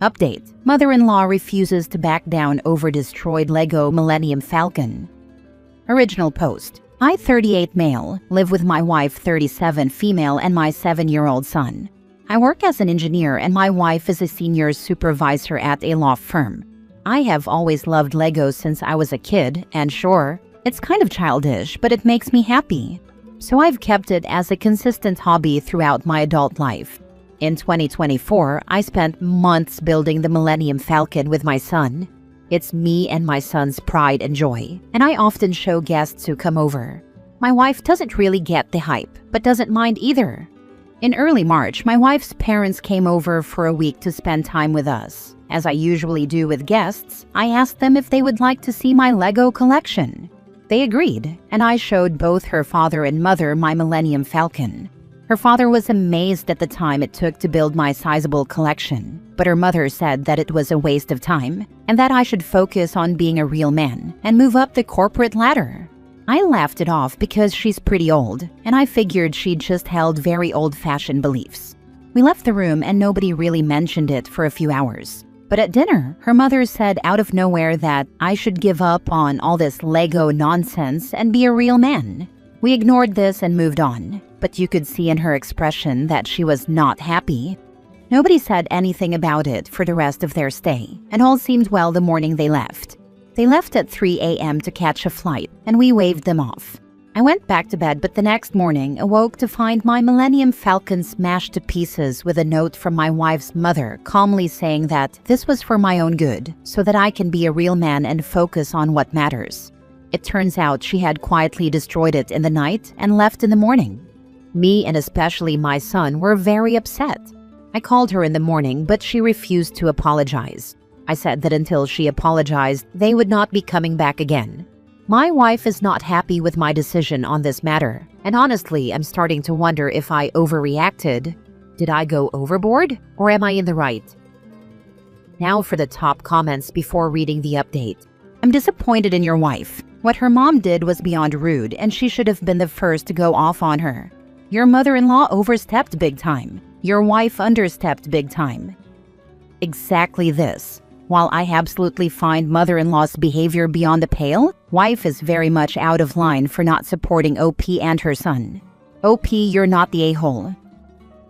Update: mother-in-law refuses to back down over destroyed Lego Millennium Falcon. Original post: I, 38 male, live with my wife, 37 female, and my 7-year-old son. I work as an engineer and my wife is a senior supervisor at a law firm. I have always loved Legos since I was a kid, and sure, it's kind of childish, but it makes me happy. So I've kept it as a consistent hobby throughout my adult life. In 2024, I spent months building the Millennium Falcon with my son. It's me and my son's pride and joy, and I often show guests who come over. My wife doesn't really get the hype, but doesn't mind either. In early March, my wife's parents came over for a week to spend time with us. As I usually do with guests, I asked them if they would like to see my Lego collection. They agreed, and I showed both her father and mother my Millennium Falcon. Her father was amazed at the time it took to build my sizable collection, but her mother said that it was a waste of time and that I should focus on being a real man and move up the corporate ladder. I laughed it off because she's pretty old, and I figured she'd just held very old-fashioned beliefs. We left the room and nobody really mentioned it for a few hours. But at dinner, her mother said out of nowhere that I should give up on all this Lego nonsense and be a real man. We ignored this and moved on, but you could see in her expression that she was not happy. Nobody said anything about it for the rest of their stay, and all seemed well the morning they left. They left at 3 a.m. to catch a flight, and we waved them off. I went back to bed, but the next morning awoke to find my Millennium Falcon smashed to pieces with a note from my wife's mother calmly saying that this was for my own good, so that I can be a real man and focus on what matters. It turns out she had quietly destroyed it in the night and left in the morning. Me, and especially my son, were very upset. I called her in the morning, but she refused to apologize. I said that until she apologized, they would not be coming back again. My wife is not happy with my decision on this matter, and honestly, I'm starting to wonder if I overreacted. Did I go overboard, or am I in the right? Now for the top comments before reading the update. I'm disappointed in your wife. What her mom did was beyond rude, and she should have been the first to go off on her. Your mother-in-law overstepped big time. Your wife understepped big time. Exactly this. While I absolutely find mother-in-law's behavior beyond the pale, wife is very much out of line for not supporting OP and her son. OP, you're not the a-hole.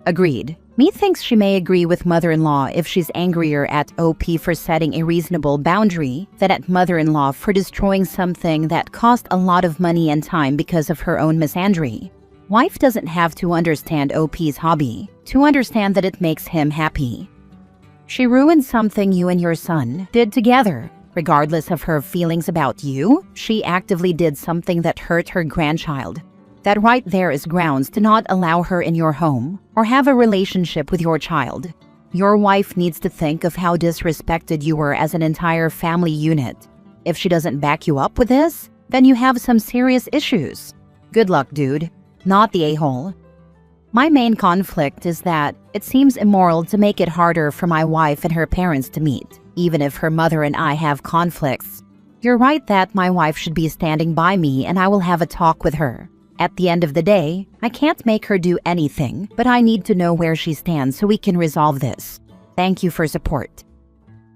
Agreed. Me thinks she may agree with mother-in-law if she's angrier at OP for setting a reasonable boundary than at mother-in-law for destroying something that cost a lot of money and time because of her own misandry. Wife doesn't have to understand OP's hobby to understand that it makes him happy. She ruined something you and your son did together. Regardless of her feelings about you, she actively did something that hurt her grandchild. That right there is grounds to not allow her in your home or have a relationship with your child. Your wife needs to think of how disrespected you were as an entire family unit. If she doesn't back you up with this, then you have some serious issues. Good luck, dude. Not the a-hole. My main conflict is that it seems immoral to make it harder for my wife and her parents to meet, even if her mother and I have conflicts. You're right that my wife should be standing by me and I will have a talk with her. At the end of the day, I can't make her do anything, but I need to know where she stands so we can resolve this. Thank you for support.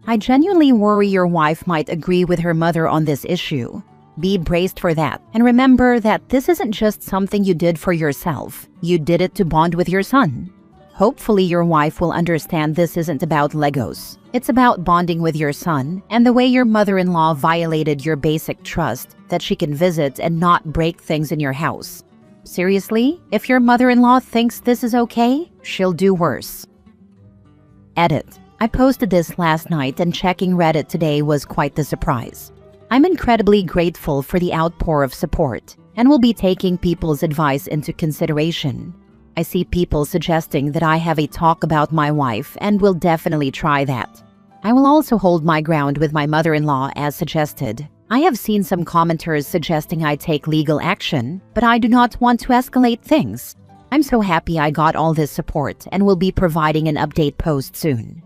I genuinely worry your wife might agree with her mother on this issue. Be braced for that, and remember that this isn't just something you did for yourself. You did it to bond with your son. Hopefully your wife will understand this isn't about Legos. It's about bonding with your son and the way your mother-in-law violated your basic trust that she can visit and not break things in your house. Seriously, if your mother-in-law thinks this is okay, she'll do worse. Edit. I posted this last night and checking Reddit today was quite the surprise. I'm incredibly grateful for the outpour of support and will be taking people's advice into consideration. I see people suggesting that I have a talk about my wife and will definitely try that. I will also hold my ground with my mother-in-law as suggested. I have seen some commenters suggesting I take legal action, but I do not want to escalate things. I'm so happy I got all this support and will be providing an update post soon.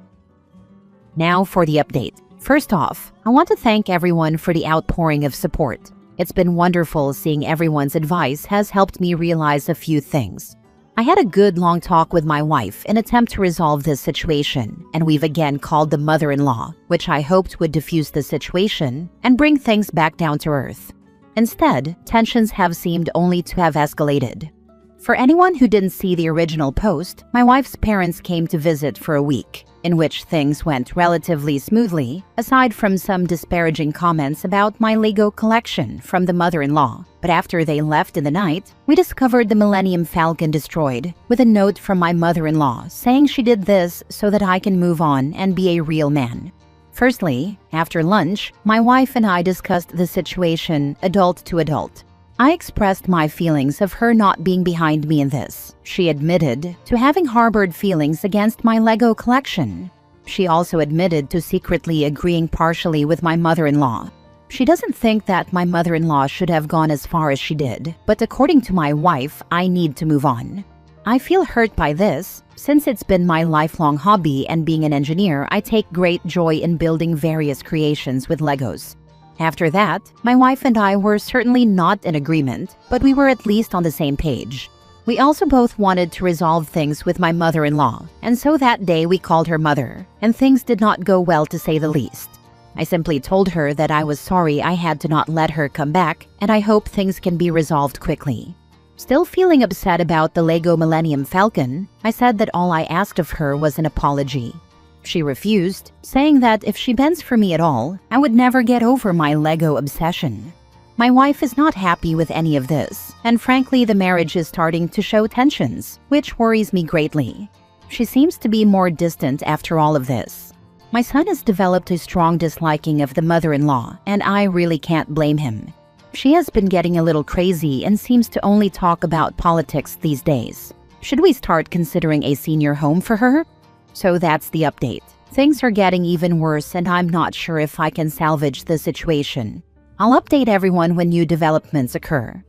Now for the update. First off, I want to thank everyone for the outpouring of support. It's been wonderful seeing everyone's advice has helped me realize a few things. I had a good long talk with my wife in an attempt to resolve this situation, and we've again called the mother-in-law, which I hoped would diffuse the situation and bring things back down to earth. Instead, tensions have seemed only to have escalated. For anyone who didn't see the original post, my wife's parents came to visit for a week, in which things went relatively smoothly, aside from some disparaging comments about my Lego collection from the mother-in-law. But after they left in the night, we discovered the Millennium Falcon destroyed, with a note from my mother-in-law saying she did this so that I can move on and be a real man. Firstly, after lunch, my wife and I discussed the situation adult to adult. I expressed my feelings of her not being behind me in this. She admitted to having harbored feelings against my Lego collection. She also admitted to secretly agreeing partially with my mother-in-law. She doesn't think that my mother-in-law should have gone as far as she did, but according to my wife, I need to move on. I feel hurt by this, since it's been my lifelong hobby, and being an engineer, I take great joy in building various creations with Legos. After that, my wife and I were certainly not in agreement, but we were at least on the same page. We also both wanted to resolve things with my mother-in-law, and so that day we called her mother, and things did not go well to say the least. I simply told her that I was sorry I had to not let her come back, and I hope things can be resolved quickly. Still feeling upset about the Lego Millennium Falcon, I said that all I asked of her was an apology. She refused, saying that if she bends for me at all, I would never get over my Lego obsession. My wife is not happy with any of this, and frankly the marriage is starting to show tensions, which worries me greatly. She seems to be more distant after all of this. My son has developed a strong disliking of the mother-in-law, and I really can't blame him. She has been getting a little crazy and seems to only talk about politics these days. Should we start considering a senior home for her? So that's the update. Things are getting even worse, and I'm not sure if I can salvage the situation. I'll update everyone when new developments occur.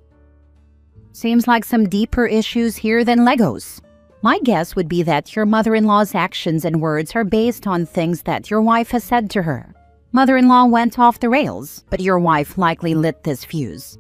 Seems like some deeper issues here than Legos. My guess would be that your mother-in-law's actions and words are based on things that your wife has said to her. Mother-in-law went off the rails, but your wife likely lit this fuse.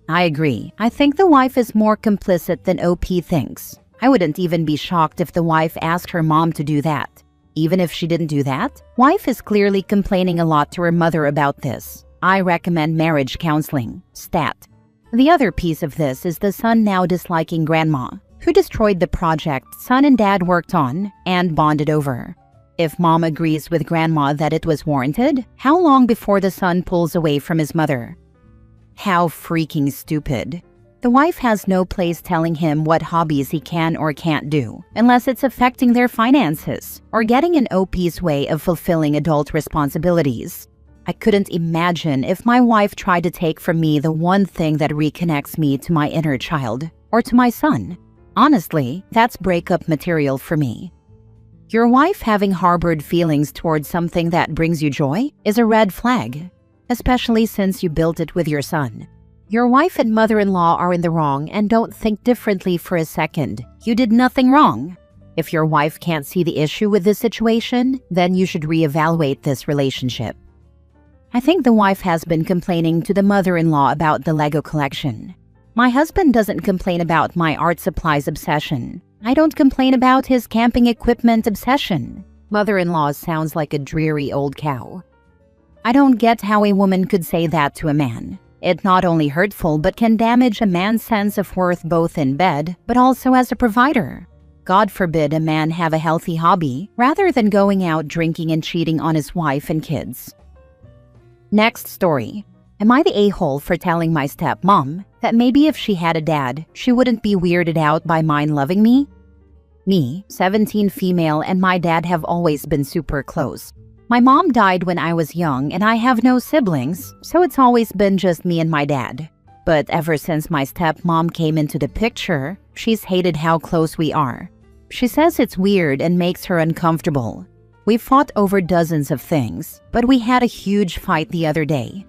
I agree. I think the wife is more complicit than OP thinks. I wouldn't even be shocked if the wife asked her mom to do that. Even if she didn't do that, wife is clearly complaining a lot to her mother about this. I recommend marriage counseling. Stat. The other piece of this is the son now disliking grandma, who destroyed the project son and dad worked on and bonded over. If mom agrees with grandma that it was warranted, how long before the son pulls away from his mother? How freaking stupid. The wife has no place telling him what hobbies he can or can't do, unless it's affecting their finances or getting in OP's way of fulfilling adult responsibilities. I couldn't imagine if my wife tried to take from me the one thing that reconnects me to my inner child or to my son. Honestly, that's breakup material for me. Your wife having harbored feelings towards something that brings you joy is a red flag, especially since you built it with your son. Your wife and mother-in-law are in the wrong, and don't think differently for a second. You did nothing wrong. If your wife can't see the issue with this situation, then you should reevaluate this relationship. I think the wife has been complaining to the mother-in-law about the Lego collection. My husband doesn't complain about my art supplies obsession. I don't complain about his camping equipment obsession. Mother-in-law sounds like a dreary old cow. I don't get how a woman could say that to a man. It's not only hurtful but can damage a man's sense of worth both in bed but also as a provider. God forbid a man have a healthy hobby rather than going out drinking and cheating on his wife and kids. Next story. Am I the a-hole for telling my stepmom that maybe if she had a dad, she wouldn't be weirded out by mine loving me? Me, 17 female, and my dad have always been super close. My mom died when I was young and I have no siblings, so it's always been just me and my dad. But ever since my stepmom came into the picture, she's hated how close we are. She says it's weird and makes her uncomfortable. We fought over dozens of things, but we had a huge fight the other day.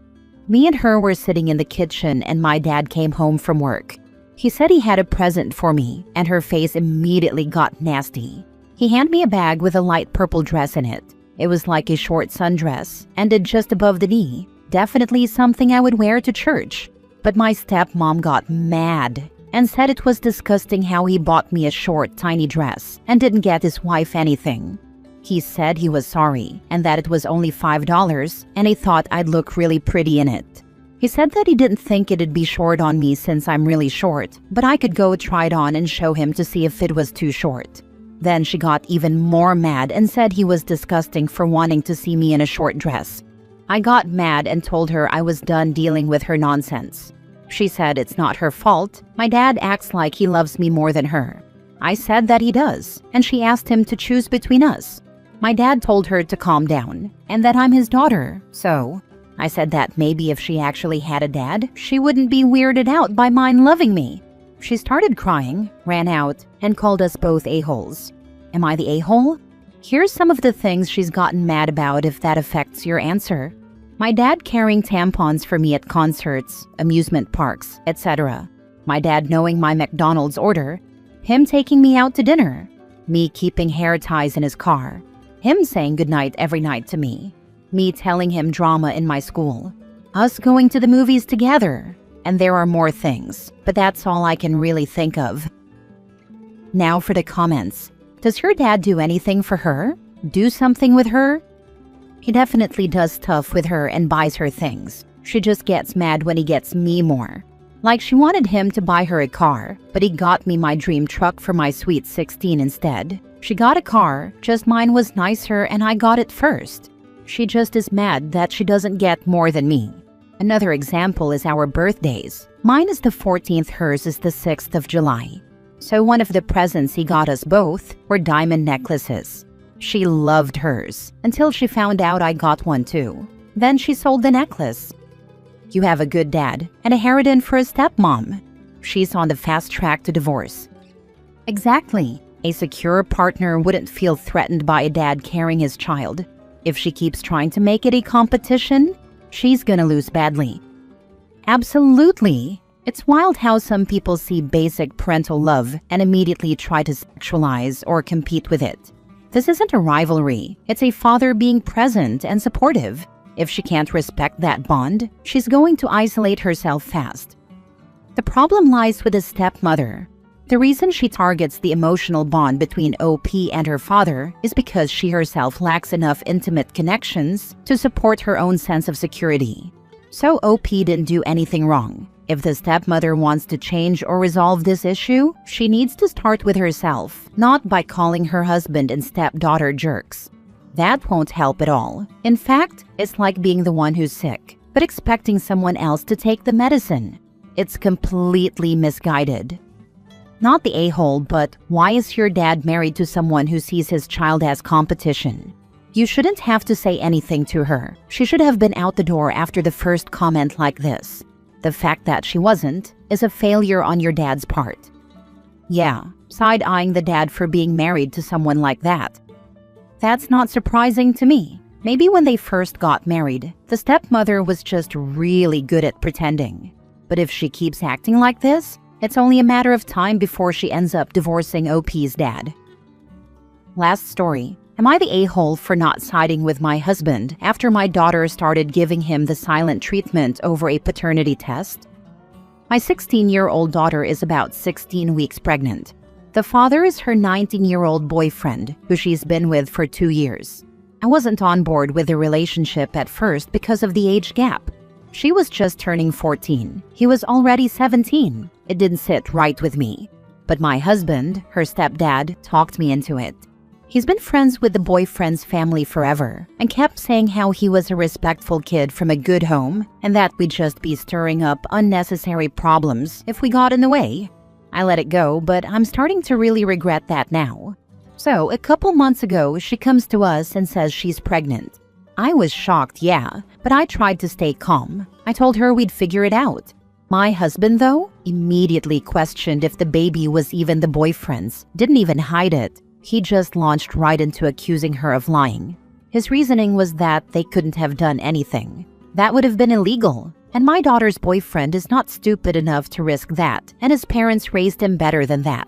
Me and her were sitting in the kitchen and my dad came home from work. He said he had a present for me and her face immediately got nasty. He handed me a bag with a light purple dress in it. It was like a short sundress, ended just above the knee. Definitely something I would wear to church. But my stepmom got mad and said it was disgusting how he bought me a short, tiny dress and didn't get his wife anything. He said he was sorry and that it was only $5 and he thought I'd look really pretty in it. He said that he didn't think it'd be short on me since I'm really short, but I could go try it on and show him to see if it was too short. Then she got even more mad and said he was disgusting for wanting to see me in a short dress. I got mad and told her I was done dealing with her nonsense. She said it's not her fault. My dad acts like he loves me more than her. I said that he does, and she asked him to choose between us. My dad told her to calm down, and that I'm his daughter, so I said that maybe if she actually had a dad, she wouldn't be weirded out by mine loving me. She started crying, ran out, and called us both a-holes. Am I the a-hole? Here's some of the things she's gotten mad about if that affects your answer. My dad carrying tampons for me at concerts, amusement parks, etc. My dad knowing my McDonald's order. Him taking me out to dinner. Me keeping hair ties in his car. Him saying goodnight every night to me. Me telling him drama in my school. Us going to the movies together. And there are more things, but that's all I can really think of. Now for the comments. Does your dad do anything for her? Do something with her? He definitely does stuff with her and buys her things. She just gets mad when he gets me more. Like she wanted him to buy her a car, but he got me my dream truck for my sweet 16 instead. She got a car, just mine was nicer and I got it first. She just is mad that she doesn't get more than me. Another example is our birthdays. Mine is the 14th, hers is the 6th of July. So one of the presents he got us both were diamond necklaces. She loved hers until she found out I got one too. Then she sold the necklace. You have a good dad and a harridan for a stepmom. She's on the fast track to divorce. Exactly. A secure partner wouldn't feel threatened by a dad carrying his child. If she keeps trying to make it a competition, she's gonna lose badly. Absolutely. It's wild how some people see basic parental love and immediately try to sexualize or compete with it. This isn't a rivalry. It's a father being present and supportive. If she can't respect that bond, she's going to isolate herself fast. The problem lies with the stepmother. The reason she targets the emotional bond between OP and her father is because she herself lacks enough intimate connections to support her own sense of security. So OP didn't do anything wrong. If the stepmother wants to change or resolve this issue, she needs to start with herself, not by calling her husband and stepdaughter jerks. That won't help at all. In fact, it's like being the one who's sick, but expecting someone else to take the medicine. It's completely misguided. Not the a-hole, but why is your dad married to someone who sees his child as competition? You shouldn't have to say anything to her. She should have been out the door after the first comment like this. The fact that she wasn't is a failure on your dad's part. Yeah, side-eyeing the dad for being married to someone like that. That's not surprising to me. Maybe when they first got married, the stepmother was just really good at pretending. But if she keeps acting like this, it's only a matter of time before she ends up divorcing OP's dad. Last story. Am I the a-hole for not siding with my husband after my daughter started giving him the silent treatment over a paternity test? My 16-year-old daughter is about 16 weeks pregnant. The father is her 19-year-old boyfriend, who she's been with for 2 years. I wasn't on board with the relationship at first because of the age gap. She was just turning 14. He was already 17. It didn't sit right with me. But my husband, her stepdad, talked me into it. He's been friends with the boyfriend's family forever and kept saying how he was a respectful kid from a good home and that we'd just be stirring up unnecessary problems if we got in the way. I let it go, but I'm starting to really regret that now. So, a couple months ago, she comes to us and says she's pregnant. I was shocked, yeah, but I tried to stay calm. I told her we'd figure it out. My husband, though, immediately questioned if the baby was even the boyfriend's, didn't even hide it. He just launched right into accusing her of lying. His reasoning was that they couldn't have done anything. That would have been illegal, and my daughter's boyfriend is not stupid enough to risk that, and his parents raised him better than that.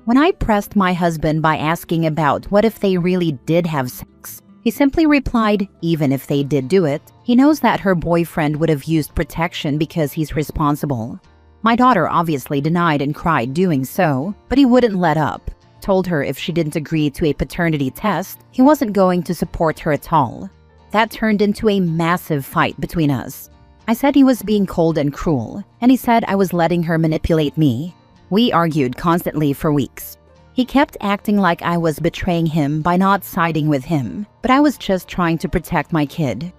When I pressed my husband by asking about what if they really did have sex, he simply replied, even if they did do it, he knows that her boyfriend would have used protection because he's responsible. My daughter obviously denied and cried doing so, but he wouldn't let up. Told her if she didn't agree to a paternity test, he wasn't going to support her at all. That turned into a massive fight between us. I said he was being cold and cruel, and he said I was letting her manipulate me. We argued constantly for weeks. He kept acting like I was betraying him by not siding with him, but I was just trying to protect my kid.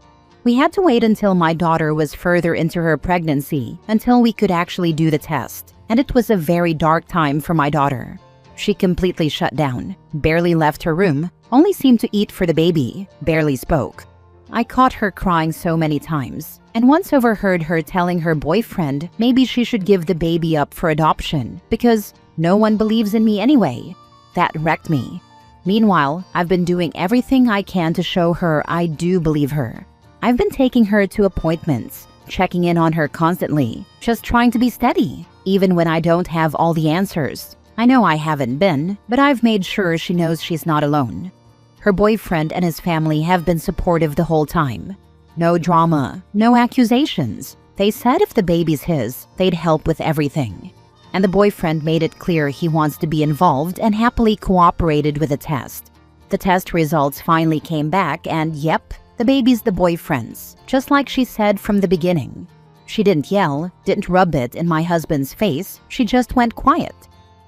We had to wait until my daughter was further into her pregnancy until we could actually do the test, and it was a very dark time for my daughter. She completely shut down, barely left her room, only seemed to eat for the baby, barely spoke. I caught her crying so many times, and once overheard her telling her boyfriend maybe she should give the baby up for adoption because no one believes in me anyway. That wrecked me. Meanwhile, I've been doing everything I can to show her I do believe her. I've been taking her to appointments, checking in on her constantly, just trying to be steady, even when I don't have all the answers. I know I haven't been, but I've made sure she knows she's not alone. Her boyfriend and his family have been supportive the whole time. No drama, no accusations. They said if the baby's his, they'd help with everything. And the boyfriend made it clear he wants to be involved and happily cooperated with the test. The test results finally came back and yep, the baby's the boyfriend's, just like she said from the beginning. She didn't yell, didn't rub it in my husband's face, she just went quiet.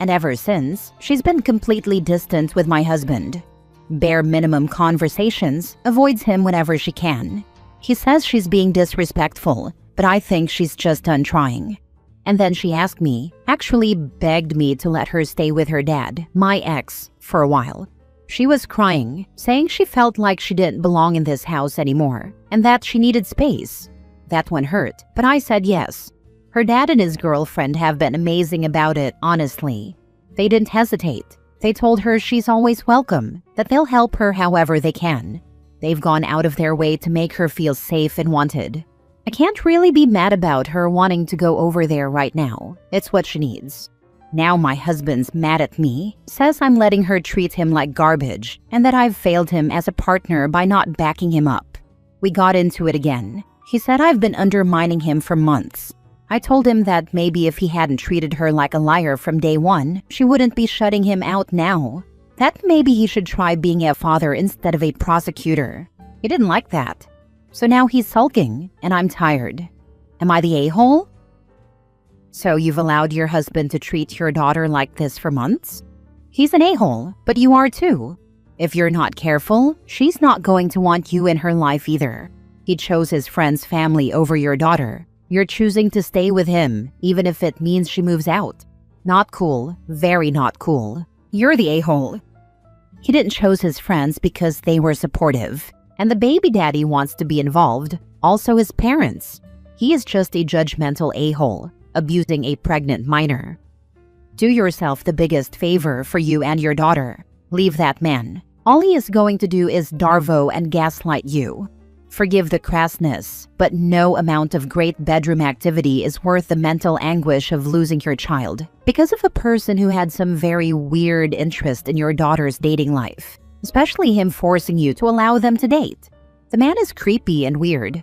And ever since, she's been completely distant with my husband. Bare minimum conversations, avoids him whenever she can. He says she's being disrespectful, but I think she's just done trying. And then she asked me, actually begged me to let her stay with her dad, my ex, for a while. She was crying, saying she felt like she didn't belong in this house anymore, and that she needed space. That one hurt, but I said yes. Her dad and his girlfriend have been amazing about it, honestly. They didn't hesitate. They told her she's always welcome, that they'll help her however they can. They've gone out of their way to make her feel safe and wanted. I can't really be mad about her wanting to go over there right now. It's what she needs. Now my husband's mad at me, says I'm letting her treat him like garbage, and that I've failed him as a partner by not backing him up. We got into it again. He said I've been undermining him for months. I told him that maybe if he hadn't treated her like a liar from day one, she wouldn't be shutting him out now. That maybe he should try being a father instead of a prosecutor. He didn't like that. So now he's sulking, and I'm tired. Am I the a-hole? So you've allowed your husband to treat your daughter like this for months? He's an a-hole, but you are too. If you're not careful, she's not going to want you in her life either. He chose his friend's family over your daughter. You're choosing to stay with him, even if it means she moves out. Not cool, very not cool. You're the a-hole. He didn't choose his friends because they were supportive. And the baby daddy wants to be involved, also his parents. He is just a judgmental a-hole, abusing a pregnant minor. Do yourself the biggest favor for you and your daughter. Leave that man. All he is going to do is darvo and gaslight you. Forgive the crassness, but no amount of great bedroom activity is worth the mental anguish of losing your child because of a person who had some very weird interest in your daughter's dating life, especially him forcing you to allow them to date. The man is creepy and weird.